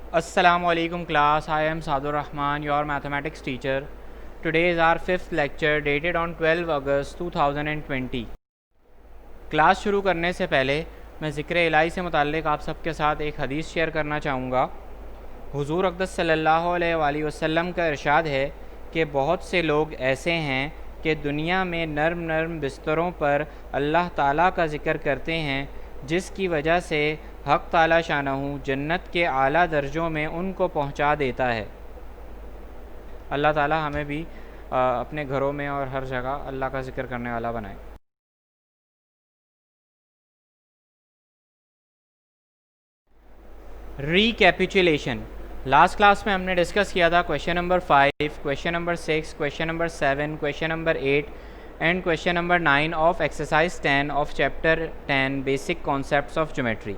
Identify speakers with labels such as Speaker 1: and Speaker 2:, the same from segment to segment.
Speaker 1: Assalamualaikum class, I am Sadur Rahman, your mathematics teacher. Today is our 5th lecture dated on 12 August 2020. Class शुरू करने से पहले मैं ज़िक्र इलाही से मुताल्लिक़ आप सबके साथ एक हदीस शेयर करना चाहूँगा। हुज़ूर अक़दस सल्लल्लाहु अलैहि वसल्लम का इरशाद है कि बहुत से लोग ऐसे हैं कि दुनिया में नर्म नर्म बिस्तरों पर अल्लाह ताला का ज़िक्र करते हैं, जिसकी वजह से हक़ ताला शानहू जन्नत के आला दर्जों में उनको पहुंचा देता है। अल्लाह ताला हमें भी अपने घरों में और हर जगह अल्लाह का ज़िक्र करने वाला बनाए। रिकैपिचुलेशन, लास्ट क्लास में हमने डिस्कस किया था question number 5, question number 6, question number 7, question number 8 and question number 9 of exercise 10 of chapter 10 basic concepts of geometry.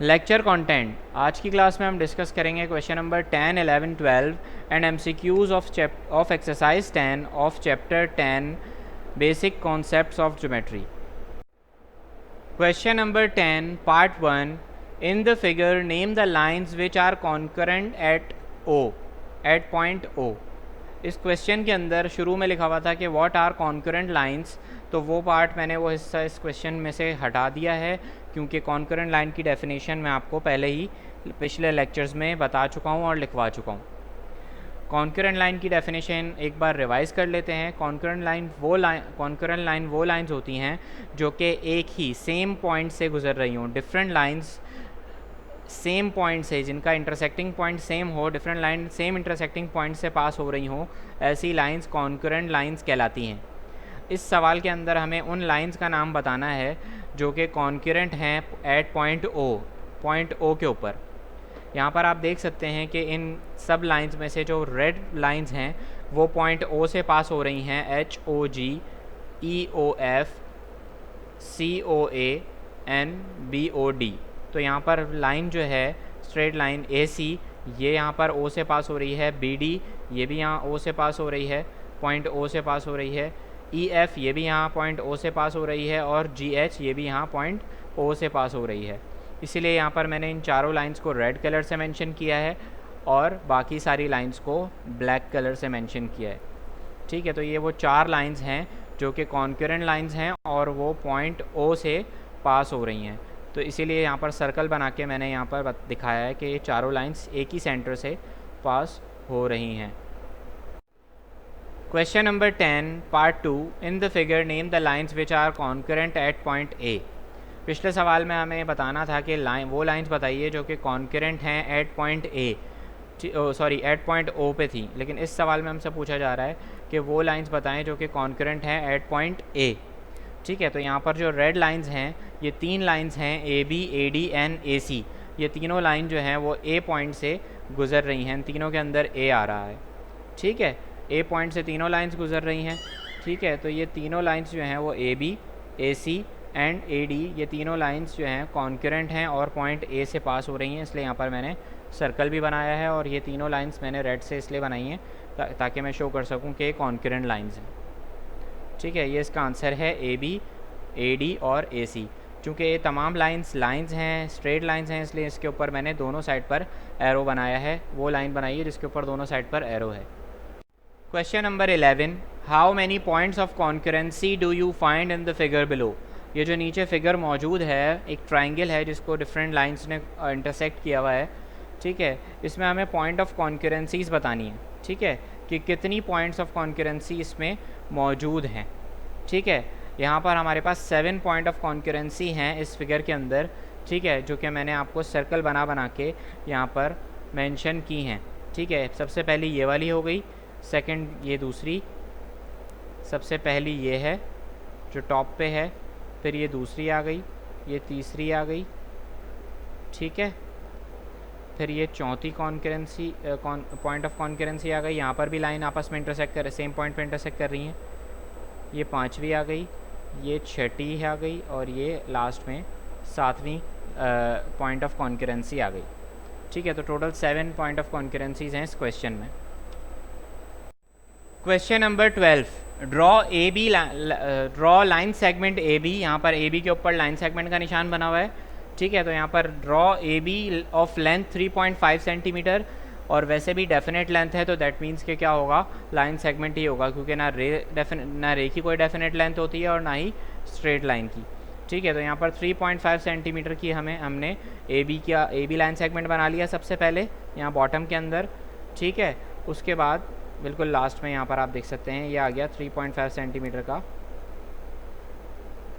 Speaker 1: Lecture content, आज की क्लास में हम डिस्कस करेंगे question number 10, 11, 12 and MCQs of exercise 10 of chapter 10 basic concepts of geometry. Question number 10 part 1, in the figure name the lines which are concurrent at O, at point O। इस question के अंदर शुरू में लिखा हुआ था कि व्हाट आर कॉन्करेंट लाइंस, तो वो पार्ट मैंने वो हिस्सा इस क्वेश्चन में से हटा दिया है, क्योंकि कॉन्करेंट लाइन की डेफिनेशन मैं आपको पहले ही पिछले लेक्चर्स में बता चुका हूँ और लिखवा चुका हूँ। कॉन्करेंट लाइन की डेफिनेशन एक बार रिवाइज़ कर लेते हैं। कॉन्करेंट लाइन वो लाइंस होती हैं जो कि एक ही सेम पॉइंट से गुजर रही हों। डिफरेंट लाइंस सेम पॉइंट से, जिनका इंटरसेक्टिंग पॉइंट सेम हो, different line same intersecting point से पास हो रही हों, ऐसी लाइंस कॉन्करेंट लाइंस कहलाती हैं। इस सवाल के अंदर हमें उन लाइंस का नाम बताना है जो कि कॉन्करेंट हैं एट पॉइंट ओ के ऊपर। यहाँ पर आप देख सकते हैं कि इन सब लाइंस में से जो रेड लाइंस हैं वो पॉइंट ओ से पास हो रही हैं, HOG, EOF, COA and BOD। तो यहाँ पर लाइन जो है स्ट्रेट लाइन AC, ये यहाँ पर O से पास हो रही है। BD ये भी यहाँ O से पास हो रही है, पॉइंट O से पास हो रही है। EF ये भी यहाँ पॉइंट O से पास हो रही है और GH ये भी यहाँ पॉइंट O से पास हो रही है। इसीलिए यहाँ पर मैंने इन चारों लाइंस को रेड कलर से मेंशन किया है और बाकी सारी लाइंस को ब्लैक कलर से मेंशन किया है। ठीक है, तो ये वो चार लाइंस हैं जो कि कॉन्करेंट लाइंस हैं और वो पॉइंट O से पास हो रही हैं। तो इसीलिए यहाँ पर सर्कल बना के मैंने यहाँ पर दिखाया है कि ये चारों लाइंस एक ही सेंटर से पास हो रही हैं। Question number 10 part 2, in the figure name the lines which are concurrent at point A। पिछले सवाल में हमें बताना था कि वो लाइंस बताइए जो कि कॉन्करेंट हैं at point at point O पे थी, लेकिन इस सवाल में हमसे पूछा जा रहा है कि वो लाइंस बताएं जो कि कॉन्करेंट हैं एट पॉइंट A। ठीक है, तो यहाँ पर जो रेड लाइंस हैं ये तीन लाइंस हैं AB, AD एंड AC। ये तीनों लाइन जो हैं वो A पॉइंट से गुज़र रही हैं, तीनों के अंदर A आ रहा है। ठीक है, A पॉइंट से तीनों लाइंस गुज़र रही हैं। ठीक है, तो ये तीनों लाइंस जो हैं वो AB, AC एंड AD, ये तीनों लाइंस जो हैं कॉन्करेंट हैं और पॉइंट A से पास हो रही हैं, इसलिए यहाँ पर मैंने सर्कल भी बनाया है और ये तीनों लाइंस मैंने रेड से इसलिए बनाई हैं ताकि मैं शो कर सकूँ कि कॉन्करेंट लाइंस हैं। ठीक है, ये इसका आंसर है AB, AD और AC। चूँकि ये तमाम लाइंस हैं, स्ट्रेट लाइंस हैं, इसलिए इसके ऊपर मैंने दोनों साइड पर एरो बनाया है। वो लाइन बनाई है जिसके ऊपर दोनों साइड पर एरो है। Question number 11, how many points of concurrency do you find in the figure below. ये जो नीचे फिगर मौजूद है, एक ट्राइंगल है जिसको डिफरेंट लाइंस ने इंटरसेक्ट किया हुआ है। ठीक है, इसमें हमें पॉइंट ऑफ कॉन्करेंसीज बतानी है। ठीक है, कि कितनी पॉइंट्स ऑफ कॉन्करेंसी इसमें मौजूद हैं। ठीक है, यहाँ पर हमारे पास 7 पॉइंट ऑफ कॉन्करेंसी हैं इस फिगर के अंदर। ठीक है, जो कि मैंने आपको सर्कल बना के यहाँ पर मेंशन की हैं। ठीक है, सबसे पहली ये वाली हो गई, सेकंड ये दूसरी, सबसे पहली ये है जो टॉप पे है, फिर ये दूसरी आ गई, ये तीसरी आ गई। ठीक है, फिर ये चौथी कॉन्करेंसी पॉइंट ऑफ कॉन्करेंसी आ गई, यहाँ पर भी लाइन आपस में इंटरसेक्ट कर सेम पॉइंट पे इंटरसेक्ट कर रही हैं। ये पांचवी आ गई, ये छठी आ गई और ये लास्ट में सातवीं पॉइंट ऑफ कॉन्करेंसी आ गई। ठीक है, तो टोटल 7 पॉइंट ऑफ कॉन्करेंसीज हैं इस क्वेश्चन में। Question number 12, draw line segment AB। यहाँ पर AB के ऊपर लाइन सेगमेंट का निशान बना हुआ है। ठीक है, तो यहाँ पर draw A B of length 3.5 centimetre, और वैसे भी डेफिनेट लेंथ है तो दैट मीन्स कि क्या होगा, लाइन सेगमेंट ही होगा, क्योंकि ना रे की कोई डेफिनेट लेंथ होती है और ना ही स्ट्रेट लाइन की। ठीक है, तो यहाँ पर 3.5 सेंटीमीटर की हमने ए बी लाइन सेगमेंट बना लिया सबसे पहले यहाँ बॉटम के अंदर। ठीक है, उसके बाद बिल्कुल लास्ट में यहाँ पर आप देख सकते हैं ये आ गया 3.5 सेंटीमीटर का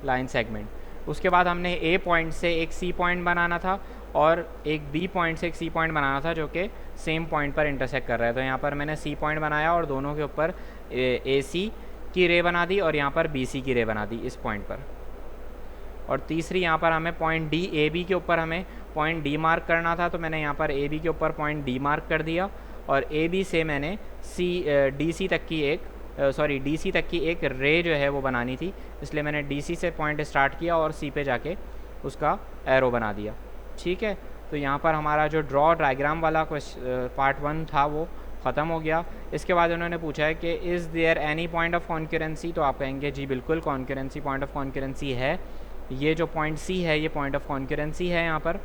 Speaker 1: लाइन सेगमेंट। उसके बाद हमने ए पॉइंट से एक सी पॉइंट बनाना था और एक बी पॉइंट से एक सी पॉइंट बनाना था जो कि सेम पॉइंट पर इंटरसेक्ट कर रहा है। तो यहाँ पर मैंने सी पॉइंट बनाया और दोनों के ऊपर ए सी की रे बना दी और यहाँ पर बी सी की रे बना दी इस पॉइंट पर। और तीसरी यहाँ पर हमें पॉइंट डी ए बी के ऊपर हमें पॉइंट डी मार्क करना था, तो मैंने यहाँ पर ए बी के ऊपर पॉइंट डी मार्क कर दिया और ए बी से मैंने डी सी तक की एक रे जो है वो बनानी थी, इसलिए मैंने डी सी से पॉइंट स्टार्ट किया और सी पे जाके उसका एरो बना दिया। ठीक है, तो यहाँ पर हमारा जो ड्रॉ डायग्राम वाला पार्ट 1 था वो ख़त्म हो गया। इसके बाद उन्होंने पूछा है कि is there any point of concurrency, तो आप कहेंगे जी बिल्कुल कॉन्करेंसी, पॉइंट ऑफ कॉन्करेंसी है, ये जो पॉइंट सी है ये पॉइंट ऑफ कॉन्करेंसी है यहाँ पर।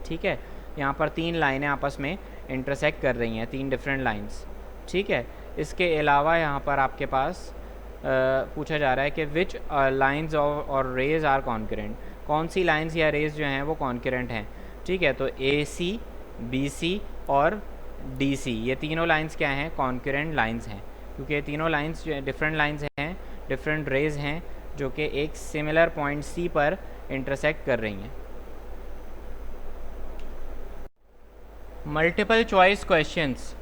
Speaker 1: ठीक है, यहाँ पर 3 लाइनें आपस में इंटरसेक्ट कर रही हैं, 3 डिफरेंट लाइंस। ठीक है, इसके अलावा यहाँ पर आपके पास पूछा जा रहा है कि विच लाइंस और रेज आर कॉन्करेंट, कौन सी लाइंस या रेज जो हैं वो कॉन्करेंट हैं। ठीक है, तो ए सी, बी सी और डी सी, ये तीनों लाइंस क्या हैं, कॉन्करेंट लाइंस हैं, क्योंकि ये तीनों लाइंस जो डिफरेंट लाइंस हैं, डिफरेंट रेज हैं जो कि एक सिमिलर पॉइंट सी पर इंटरसेक्ट कर रही हैं। मल्टीपल चॉइस क्वेश्चंस,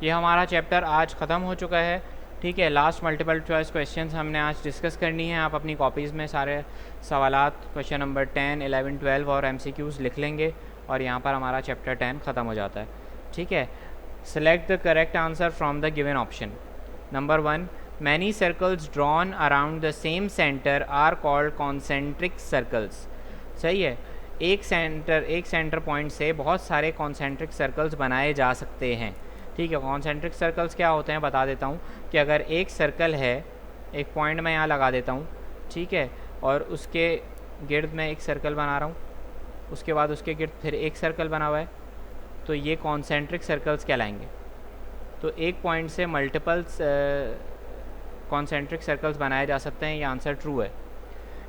Speaker 1: ये हमारा चैप्टर आज ख़त्म हो चुका है। ठीक है, लास्ट मल्टीपल चॉइस क्वेश्चंस हमने आज डिस्कस करनी है। आप अपनी कॉपीज़ में सारे सवालात क्वेश्चन नंबर 10, 11, 12 और MCQs लिख लेंगे और यहाँ पर हमारा चैप्टर 10 ख़त्म हो जाता है। ठीक है, select the correct answer from the given option. Number 1, many circles drawn around the same centre are called concentric circles. सही है, एक सेंटर पॉइंट से बहुत सारे कॉन्सेंट्रिक सर्कल्स बनाए जा सकते हैं। ठीक है, कॉन्सेंट्रिक सर्कल्स क्या होते हैं बता देता हूँ कि अगर एक सर्कल है, एक पॉइंट मैं यहाँ लगा देता हूँ, ठीक है, और उसके गिर्द में एक सर्कल बना रहा हूँ, उसके बाद उसके गिर्द फिर एक सर्कल बना हुआ है, तो ये कॉन्सेंट्रिक सर्कल्स कहलाएंगे। तो एक पॉइंट से मल्टीपल कॉन्सेंट्रिक सर्कल्स बनाए जा सकते हैं, ये आंसर ट्रू है।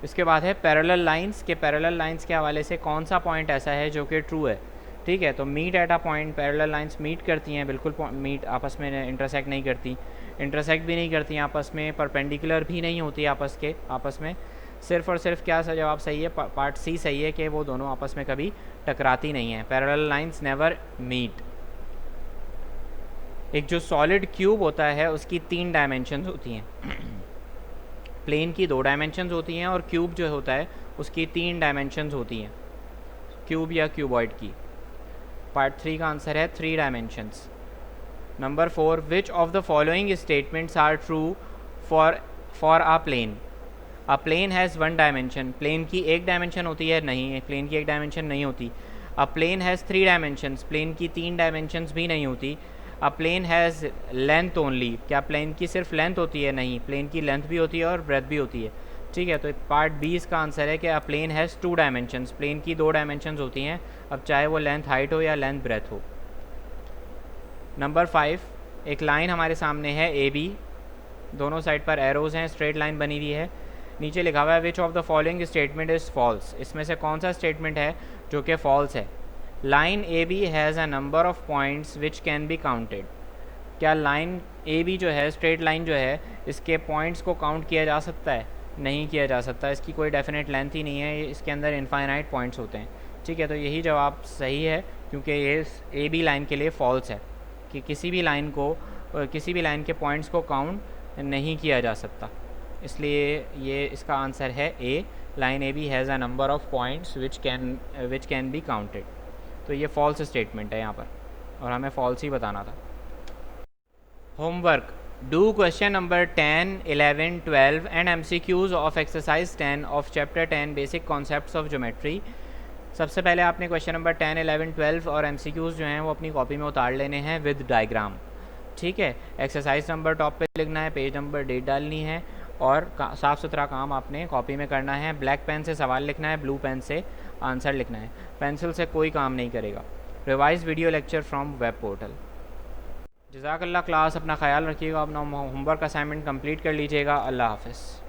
Speaker 1: इसके बाद है पैरेलल लाइंस, के पैरेलल लाइंस के हवाले से कौन सा पॉइंट ऐसा है जो कि ट्रू है। ठीक है, तो meet at a point, parallel lines meet करती हैं, बिल्कुल मीट आपस में इंटरसेक्ट नहीं करती, इंटरसेक्ट भी नहीं करती आपस में, परपेंडिकुलर भी नहीं होती आपस में, सिर्फ और सिर्फ क्या सा जवाब सही है, पार्ट सी सही है कि वो दोनों आपस में कभी टकराती नहीं हैं। Parallel lines never meet. एक जो सॉलिड क्यूब होता है उसकी 3 डायमेंशंस होती हैं, प्लेन की 2 डायमेंशंस होती हैं और क्यूब जो होता है उसकी 3 डायमेंशंस होती हैं, क्यूब या क्यूबॉइड की। पार्ट 3 का आंसर है 3 dimensions. Number 4, which of the following statements are true for a plane. A plane has 1 dimension, plane की 1 डायमेंशन होती है, नहीं, प्लेन की 1 डायमेंशन नहीं होती। अ प्लेन हैज़ 3 डायमेंशंस, प्लेन की 3 डायमेंशंस भी नहीं होती। अ प्लेन हैज़ लेंथ ओनली, क्या प्लेन की सिर्फ लेंथ होती है, नहीं, प्लेन की लेंथ भी होती है और ब्रेथ भी होती है। ठीक है, तो पार्ट 20 का आंसर है कि अ प्लेन हैज़ 2 डायमेंशंस, प्लेन की 2 डायमेंशंस होती हैं, अब चाहे वो लेंथ हाइट हो या लेंथ ब्रेथ हो। नंबर 5, एक लाइन हमारे सामने है ए बी, दोनों साइड पर एरोज़ हैं, स्ट्रेट लाइन बनी हुई है, नीचे लिखा हुआ है which of the following statement is false, इसमें से कौन सा स्टेटमेंट है जो कि फॉल्स है। Line A B has a number of points which can be counted, क्या लाइन ए बी जो है, स्ट्रेट लाइन जो है, इसके पॉइंट्स को काउंट किया जा सकता है, नहीं किया जा सकता, इसकी कोई डेफिनेट लेंथ ही नहीं है, इसके अंदर इनफाइनाइट पॉइंट्स होते हैं। ठीक है, तो यही जवाब सही है क्योंकि ये ए बी लाइन के लिए फॉल्स है कि किसी भी लाइन के पॉइंट्स को काउंट नहीं किया जा सकता, इसलिए ये इसका आंसर है A, line A B has a number of points which can be counted. तो ये फॉल्स स्टेटमेंट है यहाँ पर और हमें फॉल्स ही बताना था। Homework, do question number 10, 11, 12 and MCQs of exercise 10 of chapter 10 basic concepts of geometry. सबसे पहले आपने क्वेश्चन नंबर 10, 11, 12 और MCQs जो हैं वो अपनी कॉपी में उतार लेने हैं विद डायग्राम। ठीक है, एक्सरसाइज नंबर टॉप पे लिखना है, पेज नंबर, डेट डालनी है और साफ़ सुथरा काम आपने कॉपी में करना है। ब्लैक पेन से सवाल लिखना है, ब्लू पेन से आंसर लिखना है, पेंसिल से कोई काम नहीं करेगा। Revise video lecture from web portal. जज़ाकल्लाह क्लास, अपना ख्याल रखिएगा, अपना होमवर्क असाइनमेंट कंप्लीट कर लीजिएगा। अल्लाह हाफ़िज़।